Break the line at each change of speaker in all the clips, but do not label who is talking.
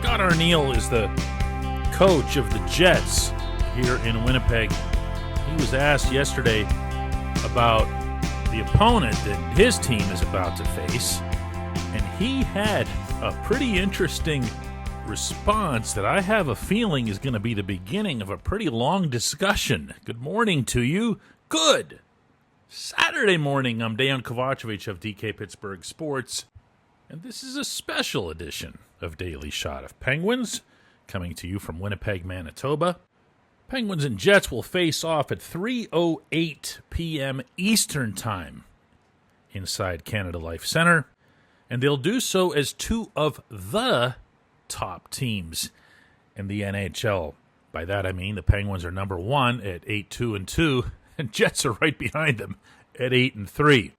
Scott Arniel is the coach of the Jets here in Winnipeg. He was asked yesterday about the opponent that his team is about to face, and he had a pretty interesting response that I have a feeling is going to be the beginning of a pretty long discussion. Good morning to you. Good Saturday morning. I'm Dejan Kovacevic of DK Pittsburgh Sports, and this is a special edition of Daily Shot of Penguins, coming to you from Winnipeg, Manitoba. Penguins and Jets will face off at 3:08 p.m. Eastern Time inside Canada Life Centre, and they'll do so as two of the top teams in the NHL. By that I mean the Penguins are number one at 8-2-2, and Jets are right behind them at 8-3.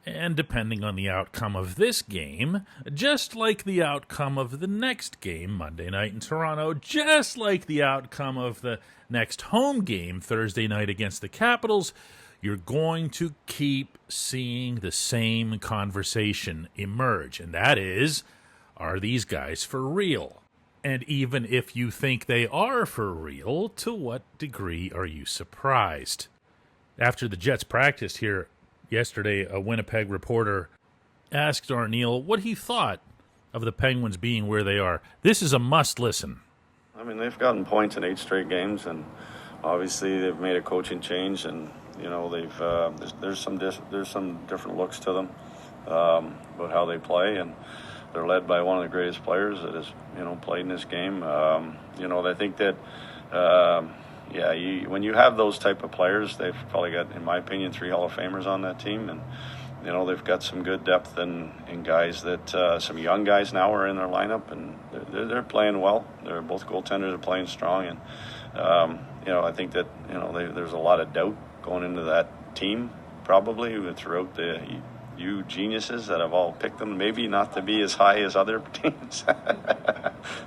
And depending on the outcome of this game, just like the outcome of the next game Monday night in Toronto, just like the outcome of the next home game Thursday night against the Capitals, you're going to keep seeing the same conversation emerge. And that is, are these guys for real? And even if you think they are for real, to what degree are you surprised? After the Jets practiced here yesterday, a Winnipeg reporter asked Arniel what he thought of the Penguins being where they are. This is a must-listen.
I mean, they've gotten points in 8 straight games, and obviously they've made a coaching change, and you know there's some different looks to them about how they play, and they're led by one of the greatest players that has played in this game. I think that. When you have those type of players, they've probably got, in my opinion, 3 Hall of Famers on that team, and they've got some good depth in guys that some young guys now are in their lineup, and they're playing well. They're both goaltenders are playing strong, and I think that there's a lot of doubt going into that team probably throughout you geniuses that have all picked them, maybe not to be as high as other teams.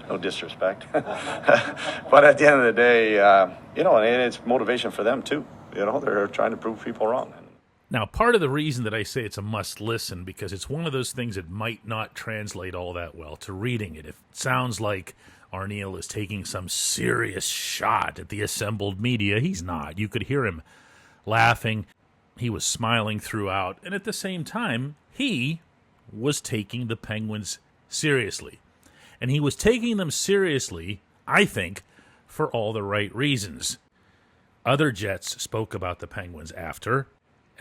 No disrespect. But at the end of the day, and it's motivation for them too. They're trying to prove people wrong.
Now, part of the reason that I say it's a must-listen, because it's one of those things that might not translate all that well to reading it. It sounds like Arniel is taking some serious shot at the assembled media. He's not. You could hear him laughing. He was smiling throughout, and at the same time, he was taking the Penguins seriously. And he was taking them seriously, I think, for all the right reasons. Other Jets spoke about the Penguins after,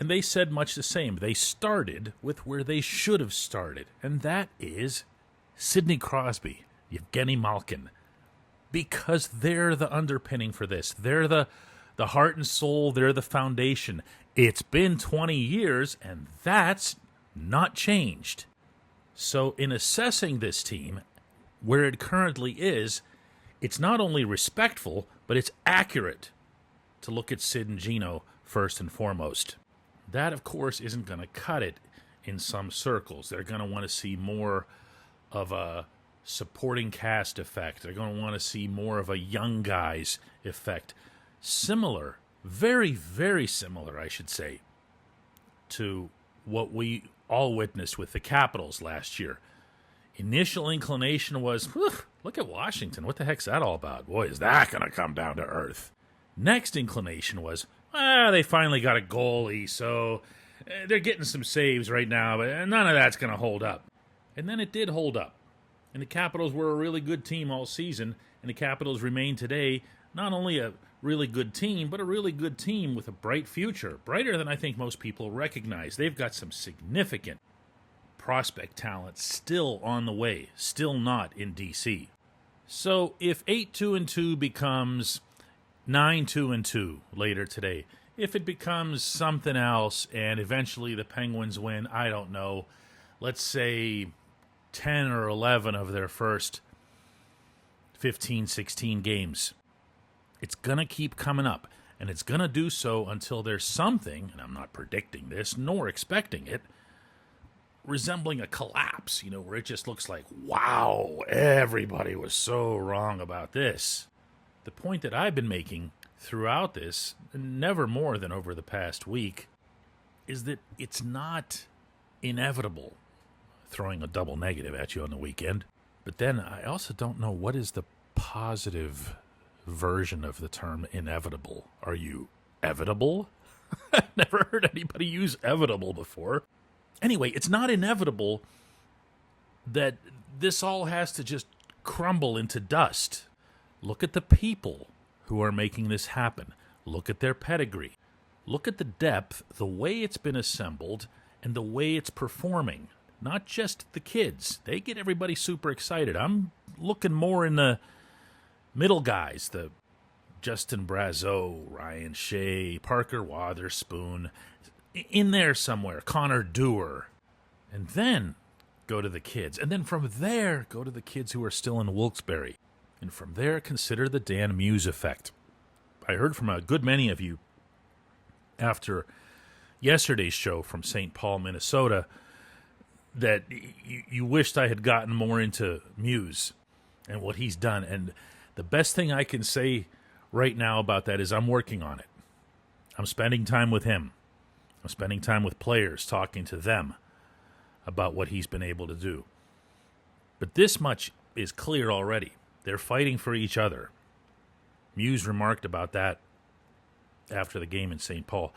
and they said much the same. They started with where they should have started, and that is Sidney Crosby, Evgeny Malkin, because they're the underpinning for this. They're the heart and soul. They're the foundation. It's been 20 years, and that's not changed. So in assessing this team, where it currently is, it's not only respectful, but it's accurate to look at Sid and Gino first and foremost. That, of course, isn't going to cut it in some circles. They're going to want to see more of a supporting cast effect. They're going to want to see more of a young guys effect. Similar, very, very similar, I should say, to what we all witnessed with the Capitals last year. Initial inclination was, look at Washington. What the heck's that all about? Boy, is that going to come down to earth. Next inclination was, they finally got a goalie, so they're getting some saves right now, but none of that's going to hold up. And then it did hold up. And the Capitals were a really good team all season, and the Capitals remain today not only a really good team, but a really good team with a bright future, brighter than I think most people recognize. They've got some significant prospect talent still on the way, still not in D.C. So if 8-2-2 becomes 9-2-2 later today, if it becomes something else and eventually the Penguins win, I don't know, let's say 10 or 11 of their first 15, 16 games, it's going to keep coming up, and it's going to do so until there's something, and I'm not predicting this nor expecting it, resembling a collapse, where it just looks like, wow, everybody was so wrong about this. The point that I've been making throughout this, never more than over the past week, is that it's not inevitable, throwing a double negative at you on the weekend, But then I also don't know what is the positive version of the term inevitable. Are you evitable? I've never heard anybody use evitable before. Anyway, it's not inevitable that this all has to just crumble into dust. Look at the people who are making this happen. Look at their pedigree. Look at the depth, the way it's been assembled, and the way it's performing. Not just the kids. They get everybody super excited. I'm looking more in the middle guys, the Justin Brazeau, Ryan Shea, Parker Wotherspoon, in there somewhere, Connor Dewar. And then go to the kids. And then from there, go to the kids who are still in Wilkes-Barre. And from there, consider the Dan Muse effect. I heard from a good many of you after yesterday's show from St. Paul, Minnesota, that you wished I had gotten more into Muse and what he's done. And the best thing I can say right now about that is I'm working on it. I'm spending time with him. I'm spending time with players, talking to them about what he's been able to do. But this much is clear already. They're fighting for each other. Muse remarked about that after the game in St. Paul.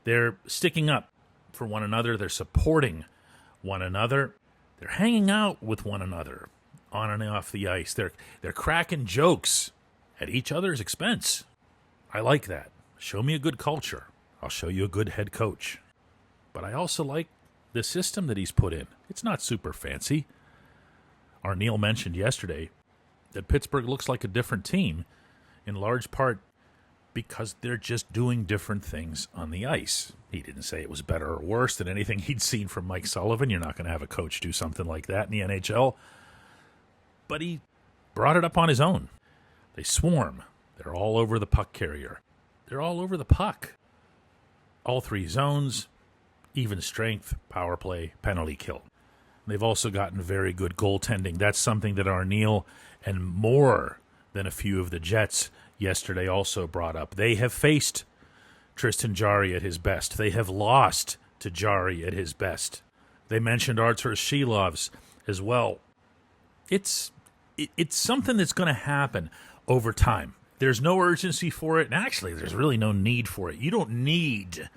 They're sticking up for one another. They're supporting one another. They're hanging out with one another on and off the ice. They're cracking jokes at each other's expense. I like that. Show me a good culture. I'll show you a good head coach. But I also like the system that he's put in. It's not super fancy. Arneal mentioned yesterday that Pittsburgh looks like a different team, in large part because they're just doing different things on the ice. He didn't say it was better or worse than anything he'd seen from Mike Sullivan. You're not going to have a coach do something like that in the NHL. But he brought it up on his own. They swarm. They're all over the puck carrier. They're all over the puck. All three zones, even strength, power play, penalty kill. They've also gotten very good goaltending. That's something that Arneal and more than a few of the Jets yesterday also brought up. They have faced Tristan Jarry at his best. They have lost to Jarry at his best. They mentioned Artur Shilovs as well. It's something that's going to happen over time. There's no urgency for it, and actually there's really no need for it. You don't need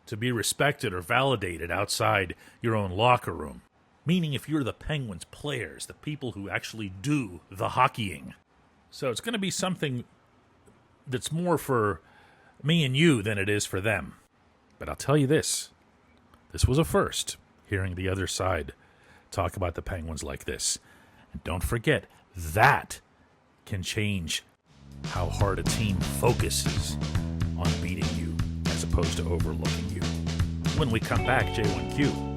to be respected or validated outside your own locker room. Meaning if you're the Penguins players, the people who actually do the hockeying. So it's going to be something that's more for me and you than it is for them. But I'll tell you this. This was a first, hearing the other side talk about the Penguins like this. And don't forget, that can change how hard a team focuses on beating you as opposed to overlooking you. When we come back, J1Q.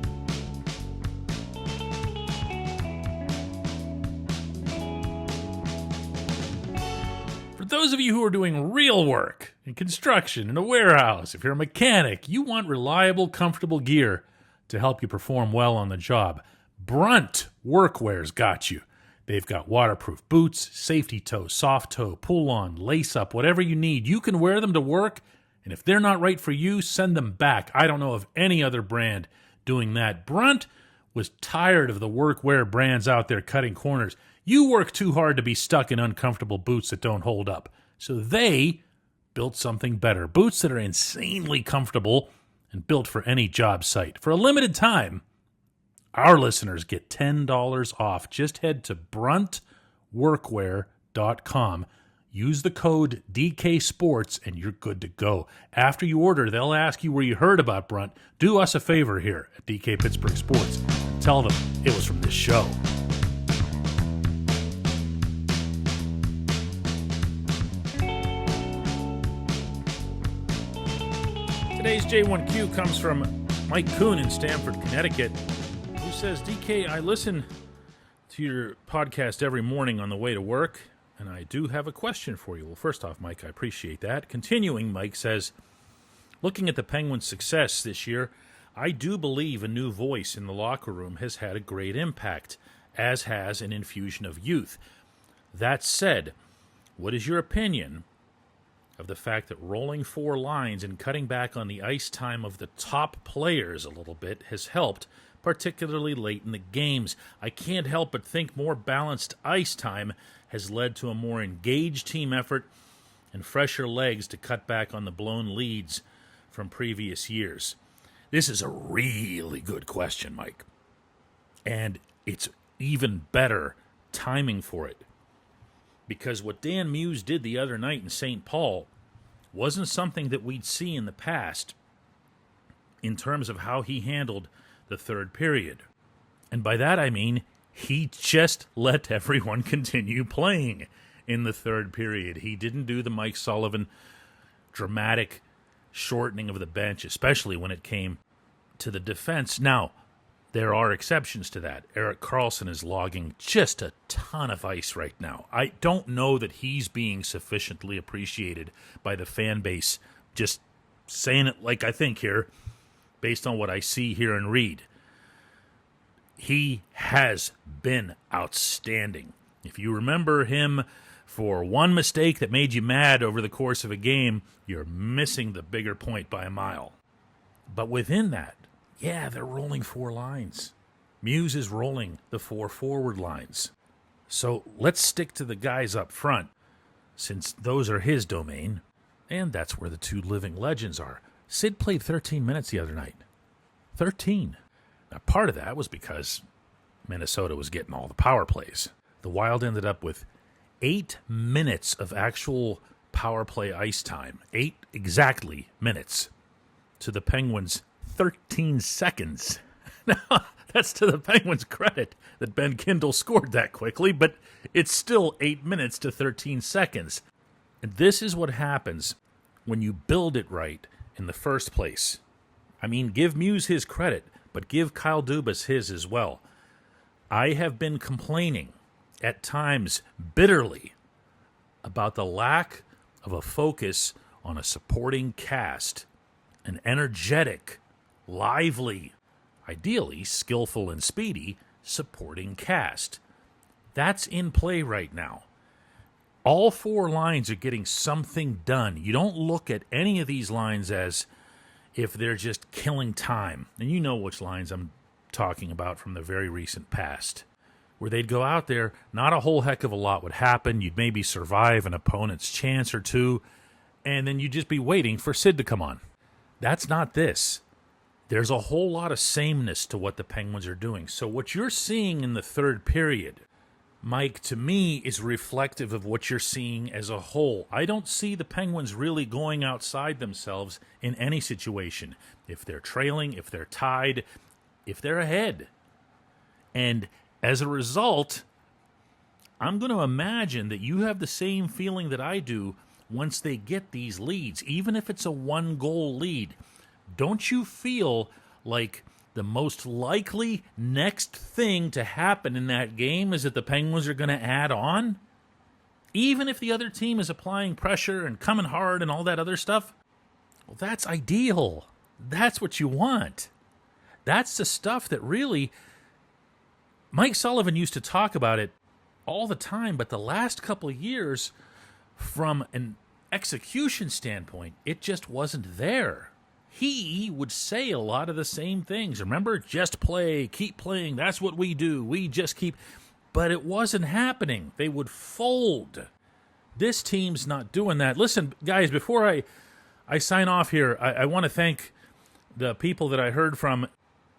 For those of you who are doing real work in construction, in a warehouse, if you're a mechanic, you want reliable, comfortable gear to help you perform well on the job. Brunt Workwear's got you. They've got waterproof boots, safety toe, soft toe, pull-on, lace-up, whatever you need. You can wear them to work, and if they're not right for you, send them back. I don't know of any other brand doing that. Brunt was tired of the workwear brands out there cutting corners. You work too hard to be stuck in uncomfortable boots that don't hold up. So they built something better. Boots that are insanely comfortable and built for any job site. For a limited time, our listeners get $10 off. Just head to bruntworkwear.com. Use the code DK Sports and you're good to go. After you order, they'll ask you where you heard about Brunt. Do us a favor here at DK Pittsburgh Sports. Tell them it was from this show. Today's J1Q comes from Mike Kuhn in Stamford, Connecticut, who says, DK, I listen to your podcast every morning on the way to work, and I do have a question for you. Well, first off, Mike, I appreciate that. Continuing, Mike says, looking at the Penguins' success this year, I do believe a new voice in the locker room has had a great impact, as has an infusion of youth. That said, what is your opinion of the fact that rolling four lines and cutting back on the ice time of the top players a little bit has helped, particularly late in the games. I can't help but think more balanced ice time has led to a more engaged team effort and fresher legs to cut back on the blown leads from previous years. This is a really good question, Mike. And it's even better timing for it. Because what Dan Muse did the other night in St. Paul wasn't something that we'd see in the past in terms of how he handled the third period. And by that I mean he just let everyone continue playing in the third period. He didn't do the Mike Sullivan dramatic shortening of the bench, especially when it came to the defense. Now, there are exceptions to that. Erik Karlsson is logging just a ton of ice right now. I don't know that he's being sufficiently appreciated by the fan base. Just saying it like I think here, based on what I see, hear, and read. He has been outstanding. If you remember him for one mistake that made you mad over the course of a game, you're missing the bigger point by a mile. But within that, yeah, they're rolling 4 lines. Muse is rolling the 4 forward lines. So let's stick to the guys up front, since those are his domain, and that's where the 2 living legends are. Sid played 13 minutes the other night. 13. Now, part of that was because Minnesota was getting all the power plays. The Wild ended up with 8 minutes of actual power play ice time. 8 exactly minutes. To the Penguins' 13 seconds. Now, that's to the Penguins' credit that Ben Kindle scored that quickly, but it's still 8 minutes to 13 seconds. And this is what happens when you build it right in the first place. I mean, give Muse his credit, but give Kyle Dubas his as well. I have been complaining, at times bitterly, about the lack of a focus on a supporting cast, an energetic, lively, ideally skillful and speedy supporting cast. That's in play right now. All 4 lines are getting something done. You don't look at any of these lines as if they're just killing time. And you know which lines I'm talking about from the very recent past, where they'd go out there, not a whole heck of a lot would happen. You'd maybe survive an opponent's chance or two, and then you'd just be waiting for Sid to come on. That's not this. There's a whole lot of sameness to what the Penguins are doing. So what you're seeing in the third period, Mike, to me, is reflective of what you're seeing as a whole. I don't see the Penguins really going outside themselves in any situation. If they're trailing, if they're tied, if they're ahead. And as a result, I'm going to imagine that you have the same feeling that I do once they get these leads, even if it's a 1-goal lead. Don't you feel like the most likely next thing to happen in that game is that the Penguins are going to add on? Even if the other team is applying pressure and coming hard and all that other stuff? Well, that's ideal. That's what you want. That's the stuff that really... Mike Sullivan used to talk about it all the time, but the last couple of years, from an execution standpoint, it just wasn't there. He would say a lot of the same things. Remember, just play, keep playing, that's what we do, we just keep... But it wasn't happening. They would fold. This team's not doing that. Listen, guys, before I sign off here, I want to thank the people that I heard from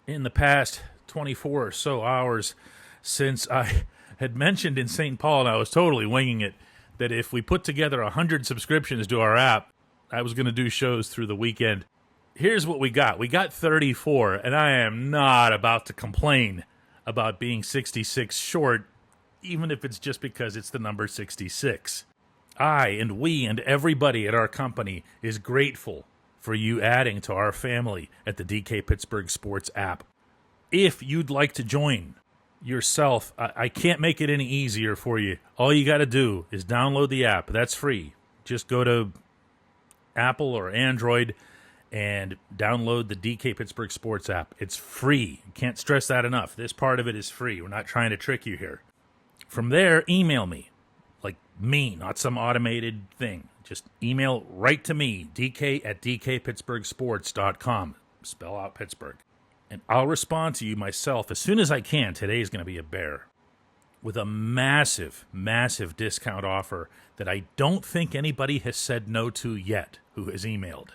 in the past 24 or so hours since I had mentioned in St. Paul, and I was totally winging it, that if we put together 100 subscriptions to our app, I was going to do shows through the weekend. Here's what we got. We got 34, and I am not about to complain about being 66 short, even if it's just because it's the number 66. I and we and everybody at our company is grateful for you adding to our family at the DK Pittsburgh Sports app. If you'd like to join yourself, I can't make it any easier for you. All you got to do is download the app. That's free. Just go to Apple or Android and download the DK Pittsburgh Sports app. It's free. Can't stress that enough. This part of it is free. We're not trying to trick you here. From there, email me. Like me, not some automated thing. Just email right to me, dk@dkpittsburghsports.com. Spell out Pittsburgh. And I'll respond to you myself as soon as I can. Today's going to be a bear with a massive, massive discount offer that I don't think anybody has said no to yet who has emailed.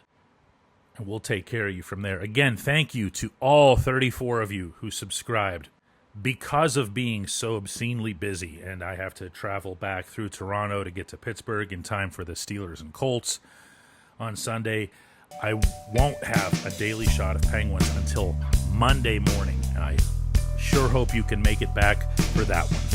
And we'll take care of you from there. Again, thank you to all 34 of you who subscribed. Because of being so obscenely busy, and I have to travel back through Toronto to get to Pittsburgh in time for the Steelers and Colts on Sunday, I won't have a daily shot of Penguins until Monday morning. I sure hope you can make it back for that one.